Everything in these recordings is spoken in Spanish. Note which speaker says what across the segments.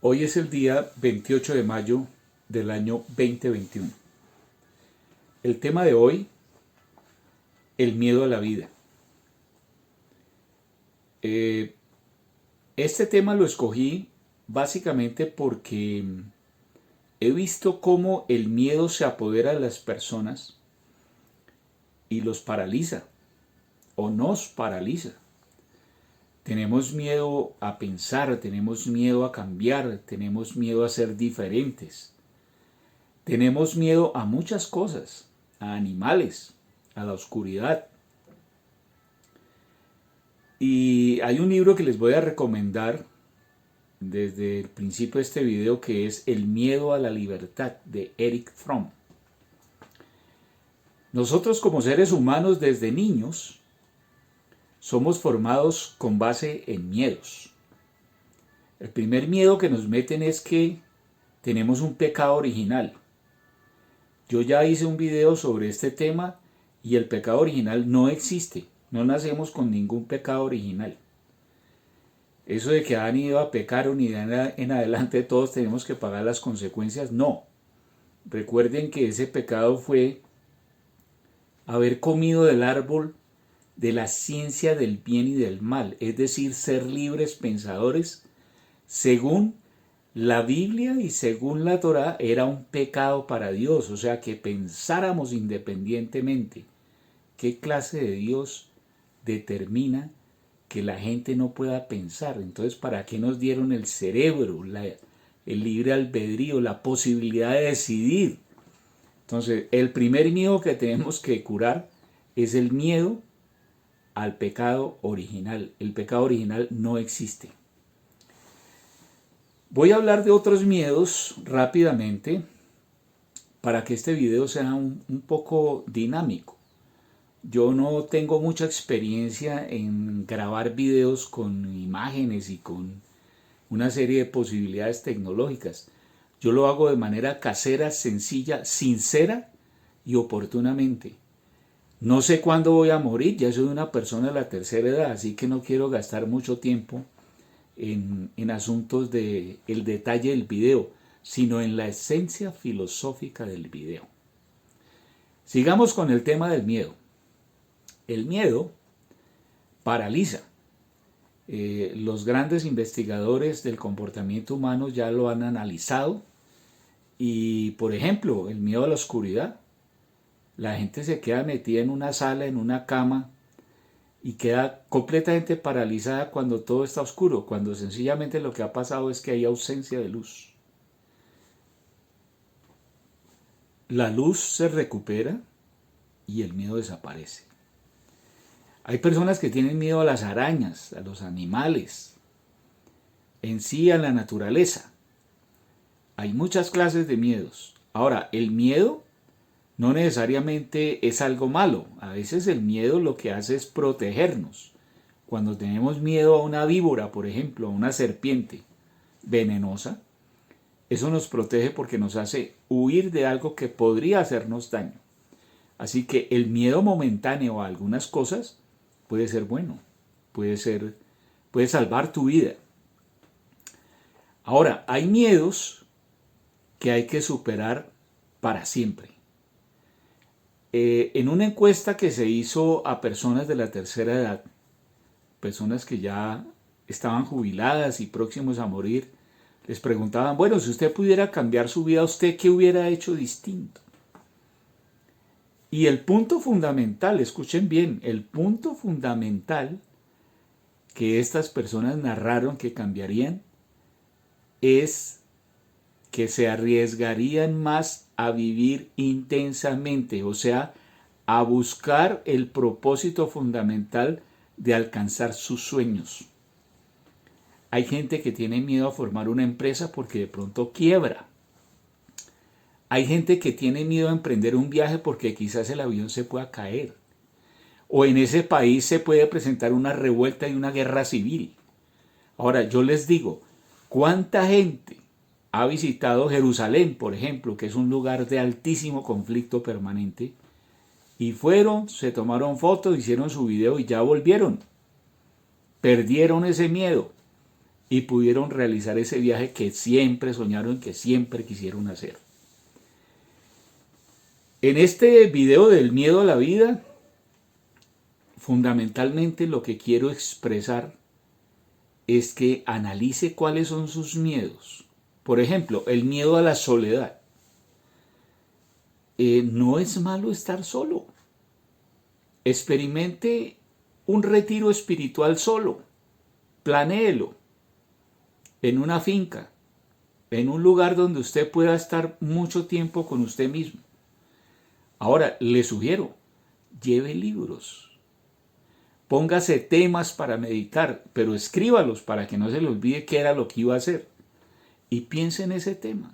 Speaker 1: Hoy es el día 28 de mayo del año 2021. El tema de hoy, el miedo a la vida. Este tema lo escogí básicamente porque he visto cómo el miedo se apodera de las personas y los paraliza o nos paraliza. Tenemos miedo a pensar, tenemos miedo a cambiar, tenemos miedo a ser diferentes. Tenemos miedo a muchas cosas, a animales, a la oscuridad. Y hay un libro que les voy a recomendar desde el principio de este video que es El miedo a la libertad de Erich Fromm. Nosotros como seres humanos desde niños somos formados con base en miedos. El primer miedo que nos meten es que tenemos un pecado original. Yo ya hice un video sobre este tema y el pecado original no existe. No nacemos con ningún pecado original. Eso de que han ido a pecar o ni de en adelante todos tenemos que pagar las consecuencias, no. Recuerden que ese pecado fue haber comido del árbol de la ciencia del bien y del mal, es decir, ser libres pensadores según la Biblia y según la Torá era un pecado para Dios, o sea que pensáramos independientemente. ¿Qué clase de Dios determina que la gente no pueda pensar? Entonces, ¿para qué nos dieron el cerebro, el libre albedrío, la posibilidad de decidir? Entonces, el primer miedo que tenemos que curar es el miedo al pecado original. El pecado original no existe. Voy a hablar de otros miedos rápidamente para que este video sea un poco dinámico. Yo no tengo mucha experiencia en grabar videos con imágenes y con una serie de posibilidades tecnológicas. Yo lo hago de manera casera, sencilla, sincera y oportunamente. No sé cuándo voy a morir, ya soy una persona de la tercera edad, así que no quiero gastar mucho tiempo en asuntos del detalle del video, sino en la esencia filosófica del video. Sigamos con el tema del miedo. El miedo paraliza. Los grandes investigadores del comportamiento humano ya lo han analizado y, por ejemplo, el miedo a la oscuridad. La gente se queda metida en una sala, en una cama y queda completamente paralizada cuando todo está oscuro, cuando sencillamente lo que ha pasado es que hay ausencia de luz. La luz se recupera y el miedo desaparece. Hay personas que tienen miedo a las arañas, a los animales, en sí a la naturaleza. Hay muchas clases de miedos. Ahora, el miedo no necesariamente es algo malo. A veces el miedo lo que hace es protegernos. Cuando tenemos miedo a una víbora, por ejemplo, a una serpiente venenosa, eso nos protege porque nos hace huir de algo que podría hacernos daño. Así que el miedo momentáneo a algunas cosas puede ser bueno, puede salvar tu vida. Ahora, hay miedos que hay que superar para siempre. En una encuesta que se hizo a personas de la tercera edad, personas que ya estaban jubiladas y próximos a morir, les preguntaban, bueno, si usted pudiera cambiar su vida, ¿usted qué hubiera hecho distinto? Y el punto fundamental, escuchen bien, el punto fundamental que estas personas narraron que cambiarían es que se arriesgarían más a vivir intensamente, o sea, a buscar el propósito fundamental de alcanzar sus sueños. Hay gente que tiene miedo a formar una empresa porque de pronto quiebra. Hay gente que tiene miedo a emprender un viaje porque quizás el avión se pueda caer. O en ese país se puede presentar una revuelta y una guerra civil. Ahora, yo les digo, ¿cuánta gente ha visitado Jerusalén, por ejemplo, que es un lugar de altísimo conflicto permanente? Y fueron, se tomaron fotos, hicieron su video y ya volvieron. Perdieron ese miedo. y pudieron realizar ese viaje que siempre soñaron, que siempre quisieron hacer. En este video del miedo a la vida, fundamentalmente lo que quiero expresar es que analice cuáles son sus miedos. Por ejemplo, el miedo a la soledad. No es malo estar solo. Experimente un retiro espiritual solo. Planéelo en una finca, en un lugar donde usted pueda estar mucho tiempo con usted mismo. Ahora, le sugiero, lleve libros. Póngase temas para meditar, pero escríbalos para que no se le olvide qué era lo que iba a hacer. Y piense en ese tema.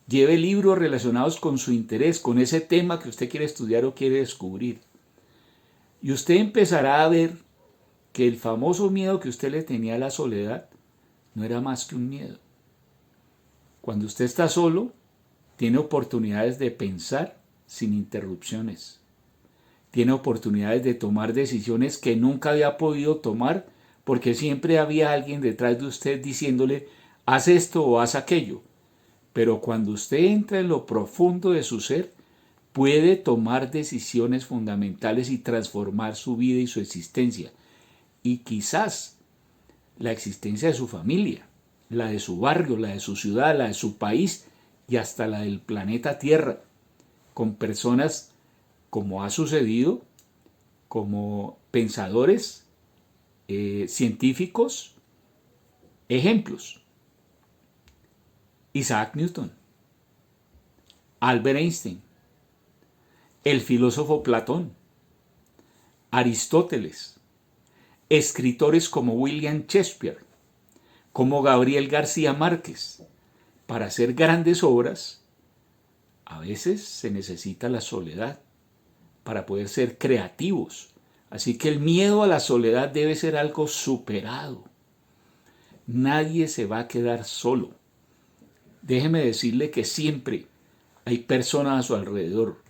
Speaker 1: Lleve libros relacionados con su interés, con ese tema que usted quiere estudiar o quiere descubrir. Y usted empezará a ver que el famoso miedo que usted le tenía a la soledad no era más que un miedo. Cuando usted está solo, tiene oportunidades de pensar sin interrupciones. Tiene oportunidades de tomar decisiones que nunca había podido tomar porque siempre había alguien detrás de usted diciéndole, haz esto o haz aquello. Pero cuando usted entra en lo profundo de su ser, puede tomar decisiones fundamentales y transformar su vida y su existencia. Y quizás la existencia de su familia, la de su barrio, la de su ciudad, la de su país y hasta la del planeta Tierra, con personas como ha sucedido, como pensadores, científicos, ejemplos. Isaac Newton, Albert Einstein, el filósofo Platón, Aristóteles, escritores como William Shakespeare, como Gabriel García Márquez. Para hacer grandes obras, a veces se necesita la soledad para poder ser creativos. Así que el miedo a la soledad debe ser algo superado. Nadie se va a quedar solo. Déjeme decirle que siempre hay personas a su alrededor.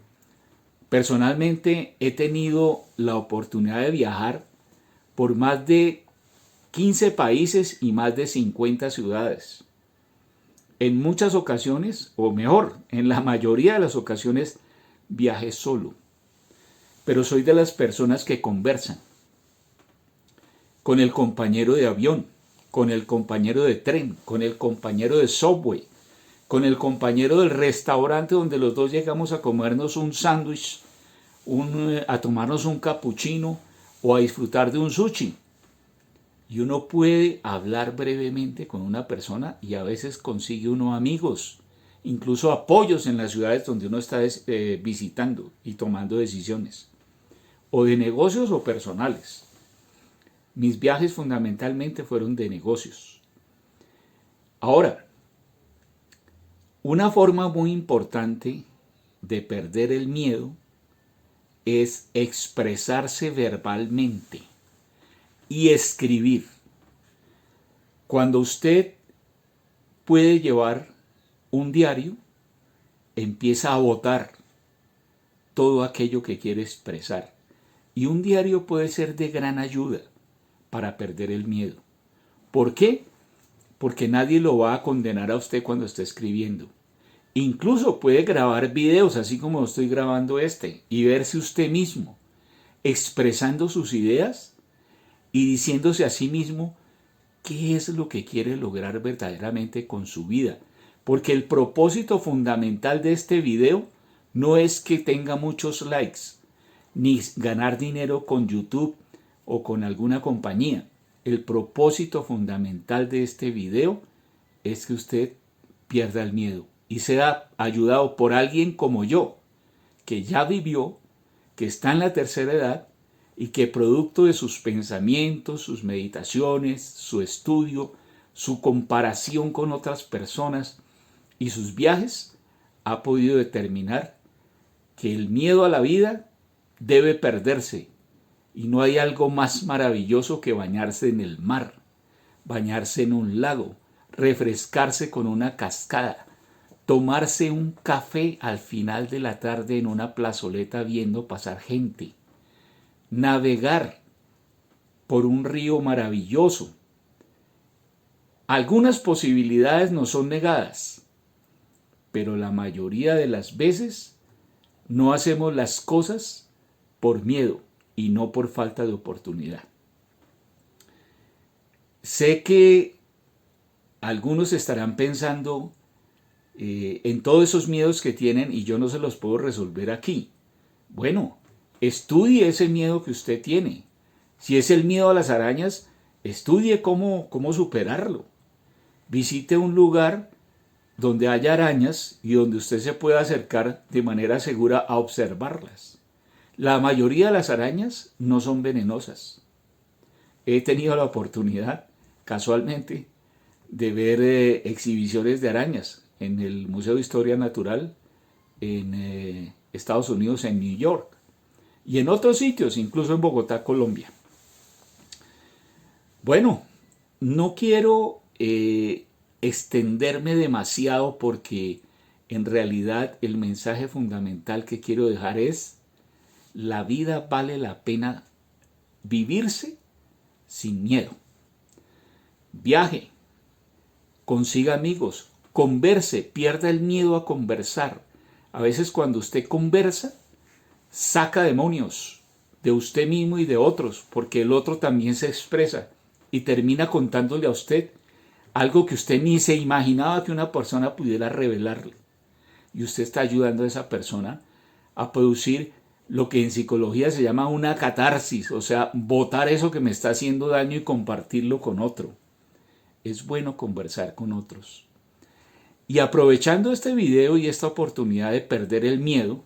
Speaker 1: Personalmente he tenido la oportunidad de viajar por más de 15 países y más de 50 ciudades. En muchas ocasiones, o mejor, en la mayoría de las ocasiones, viajé solo. Pero soy de las personas que conversan con el compañero de avión, con el compañero de tren, con el compañero de subway, con el compañero del restaurante donde los dos llegamos a comernos un sándwich, a tomarnos un capuchino o a disfrutar de un sushi. Y uno puede hablar brevemente con una persona y a veces consigue uno amigos, incluso apoyos en las ciudades donde uno está visitando y tomando decisiones, o de negocios o personales. Mis viajes fundamentalmente fueron de negocios. Ahora, una forma muy importante de perder el miedo es expresarse verbalmente y escribir. Cuando usted puede llevar un diario, empieza a botar todo aquello que quiere expresar. Y un diario puede ser de gran ayuda para perder el miedo. ¿Por qué? Porque nadie lo va a condenar a usted cuando esté escribiendo. Incluso puede grabar videos, así como estoy grabando este, y verse usted mismo, expresando sus ideas y diciéndose a sí mismo qué es lo que quiere lograr verdaderamente con su vida. Porque el propósito fundamental de este video no es que tenga muchos likes, ni ganar dinero con YouTube o con alguna compañía. El propósito fundamental de este video es que usted pierda el miedo y sea ayudado por alguien como yo, que ya vivió, que está en la tercera edad y que producto de sus pensamientos, sus meditaciones, su estudio, su comparación con otras personas y sus viajes, ha podido determinar que el miedo a la vida debe perderse y no hay algo más maravilloso que bañarse en el mar, bañarse en un lago, refrescarse con una cascada, tomarse un café al final de la tarde en una plazoleta viendo pasar gente, navegar por un río maravilloso, Algunas posibilidades nos son negadas, pero la mayoría de las veces no hacemos las cosas por miedo y no por falta de oportunidad. Sé que algunos estarán pensando en todos esos miedos que tienen y yo no se los puedo resolver aquí. Bueno, estudie ese miedo que usted tiene. Si es el miedo a las arañas, estudie cómo superarlo. Visite un lugar donde haya arañas y donde usted se pueda acercar de manera segura a observarlas. La mayoría de las arañas no son venenosas. He tenido la oportunidad, casualmente, de ver exhibiciones de arañas en el Museo de Historia Natural en Estados Unidos, en New York, y en otros sitios, incluso en Bogotá, Colombia. Bueno, no quiero extenderme demasiado porque en realidad el mensaje fundamental que quiero dejar es: la vida vale la pena vivirse sin miedo. Viaje, consiga amigos, converse, pierda el miedo a conversar. A veces cuando usted conversa, saca demonios de usted mismo y de otros, porque el otro también se expresa y termina contándole a usted algo que usted ni se imaginaba que una persona pudiera revelarle. Y usted está ayudando a esa persona a producir lo que en psicología se llama una catarsis, o sea, botar eso que me está haciendo daño y compartirlo con otro. Es bueno conversar con otros. Y aprovechando este video y esta oportunidad de perder el miedo,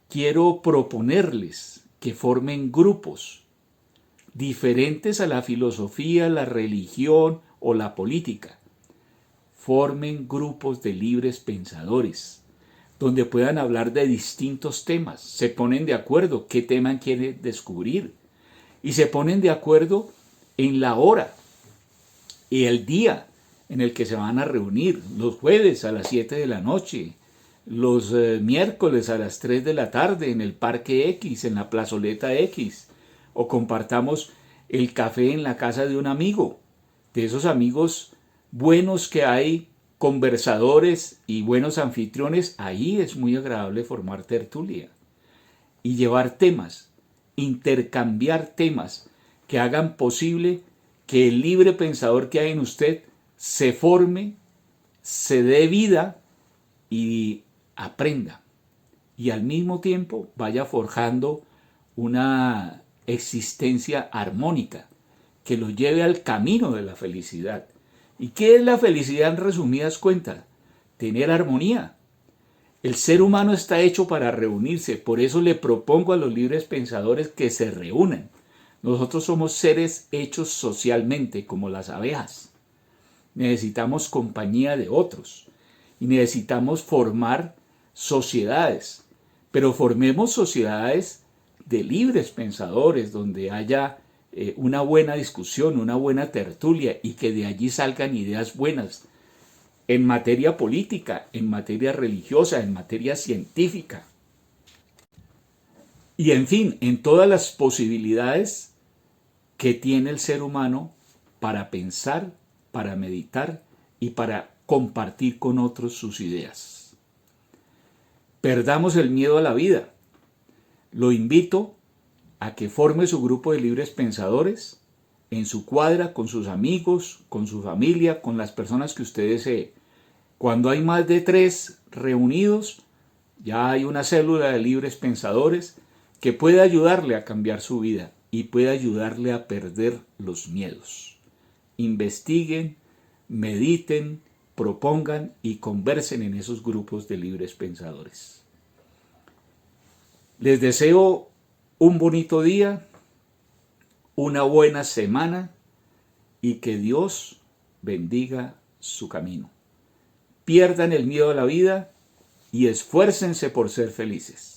Speaker 1: quiero proponerles que formen grupos diferentes a la filosofía, la religión o la política. Formen grupos de libres pensadores, donde puedan hablar de distintos temas. Se ponen de acuerdo qué tema quieren descubrir y se ponen de acuerdo en la hora y el día en el que se van a reunir, los jueves a las 7 de la noche, los miércoles a las 3 de la tarde en el Parque X, en la plazoleta X, o compartamos el café en la casa de un amigo, de esos amigos buenos que hay, conversadores y buenos anfitriones. Ahí es muy agradable formar tertulia y llevar temas, intercambiar temas que hagan posible que el libre pensador que hay en usted se forme, se dé vida y aprenda, y al mismo tiempo vaya forjando una existencia armónica que lo lleve al camino de la felicidad. ¿Y qué es la felicidad en resumidas cuentas? Tener armonía. El ser humano está hecho para reunirse, por eso le propongo a los libres pensadores que se reúnan. Nosotros somos seres hechos socialmente, como las abejas. Necesitamos compañía de otros y necesitamos formar sociedades, pero formemos sociedades de libres pensadores donde haya una buena discusión, una buena tertulia y que de allí salgan ideas buenas en materia política, en materia religiosa, en materia científica y en fin, en todas las posibilidades que tiene el ser humano para pensar, para meditar y para compartir con otros sus ideas. Perdamos el miedo a la vida. Lo invito a que forme su grupo de libres pensadores en su cuadra, con sus amigos, con su familia, con las personas que usted desee. Cuando hay más de 3 reunidos, ya hay una célula de libres pensadores que puede ayudarle a cambiar su vida y puede ayudarle a perder los miedos. Investiguen, mediten, propongan y conversen en esos grupos de libres pensadores. Les deseo un bonito día, una buena semana y que Dios bendiga su camino. Pierdan el miedo a la vida y esfuércense por ser felices.